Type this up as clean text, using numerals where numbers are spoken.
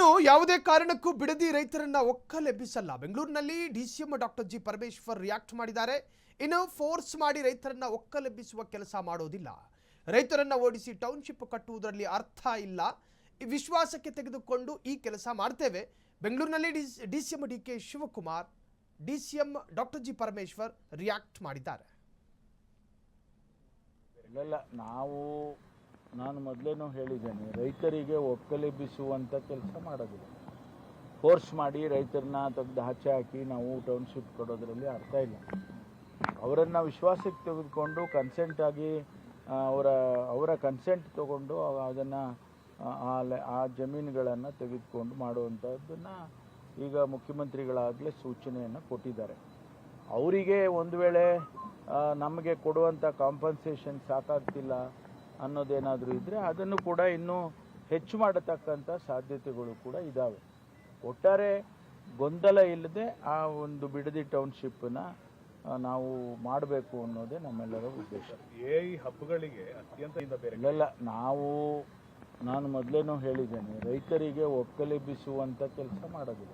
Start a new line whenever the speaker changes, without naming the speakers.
ಇನ್ನು ಯಾವುದೇ ಕಾರಣಕ್ಕೂ ಬಿಡದಿ ರೈತರನ್ನ ಒಕ್ಕಲೆಬ್ಬಿಸಲ್ಲ. ಬೆಂಗಳೂರಿನಲ್ಲಿ DCM doctor G Parameshwar react ಮಾಡಿದ್ದಾರೆ. ಇನ್ನು ಫೋರ್ಸ್ ಮಾಡಿ ರೈತರನ್ನ ಒಕ್ಕಲೆಬ್ಬಿಸುವ ಕೆಲಸ ಮಾಡೋದಿಲ್ಲ. ರೈತರನ್ನ ಓಡಿಸಿ ಟೌನ್ಶಿಪ್ ಕಟ್ಟುವುದರಲ್ಲಿ ಅರ್ಥ ಇಲ್ಲ. ಈ ವಿಶ್ವಾಸಕ್ಕೆ ತೆಗೆದುಕೊಂಡು ಈ ಕೆಲಸ ಮಾಡ್ತೇವೆ. ಬೆಂಗಳೂರಿನಲ್ಲಿ DCM DK Shivakumar DCM doctor G Parameshwar react ಮಾಡಿದ್ದಾರೆ.
ನಾನು ಮೊದಲೇನೂ ಹೇಳಿದ್ದೇನೆ, ರೈತರಿಗೆ ಒಕ್ಕಲೆಬ್ಬಿಸುವಂಥ ಕೆಲಸ ಮಾಡೋದಿಲ್ಲ. ಫೋರ್ಸ್ ಮಾಡಿ ರೈತರನ್ನ ತೆಗೆದು ಆಚೆ ಹಾಕಿ ನಾವು ಟೌನ್ಶಿಪ್ ಕೊಡೋದ್ರಲ್ಲಿ ಅರ್ಥ ಇಲ್ಲ. ಅವರನ್ನು ವಿಶ್ವಾಸಕ್ಕೆ ತೆಗೆದುಕೊಂಡು ಕನ್ಸೆಂಟ್ ಆಗಿ ಅವರ ಕನ್ಸೆಂಟ್ ತಗೊಂಡು ಅದನ್ನು ಆ ಜಮೀನುಗಳನ್ನು ತೆಗೆದುಕೊಂಡು ಮಾಡುವಂಥದ್ದನ್ನು ಈಗ ಮುಖ್ಯಮಂತ್ರಿಗಳಾಗಲೇ ಸೂಚನೆಯನ್ನು ಕೊಟ್ಟಿದ್ದಾರೆ. ಅವರಿಗೆ ಒಂದು ವೇಳೆ ನಮಗೆ ಕೊಡುವಂಥ ಕಾಂಪನ್ಸೇಷನ್ ಸಾಕಾಗ್ತಿಲ್ಲ ಅನ್ನೋದೇನಾದರೂ ಇದ್ದರೆ ಅದನ್ನು ಕೂಡ ಇನ್ನೂ ಹೆಚ್ಚು ಮಾಡತಕ್ಕಂಥ ಸಾಧ್ಯತೆಗಳು ಕೂಡ ಇದ್ದಾವೆ. ಒಟ್ಟಾರೆ ಗೊಂದಲ ಇಲ್ಲದೆ ಆ ಒಂದು ಬಿಡದಿ ಟೌನ್ಶಿಪ್ಪನ್ನು ನಾವು ಮಾಡಬೇಕು ಅನ್ನೋದೇ ನಮ್ಮೆಲ್ಲರ ಉದ್ದೇಶ.
ಈ ಹಬ್ಬಗಳಿಗೆ ಅತ್ಯಂತ
ಇಲ್ಲ, ನಾನು ಮೊದಲೇನೂ ಹೇಳಿದ್ದೇನೆ, ರೈತರಿಗೆ ಒಕ್ಕಲೆಬ್ಬಿಸುವಂಥ ಕೆಲಸ ಮಾಡೋದಿಲ್ಲ.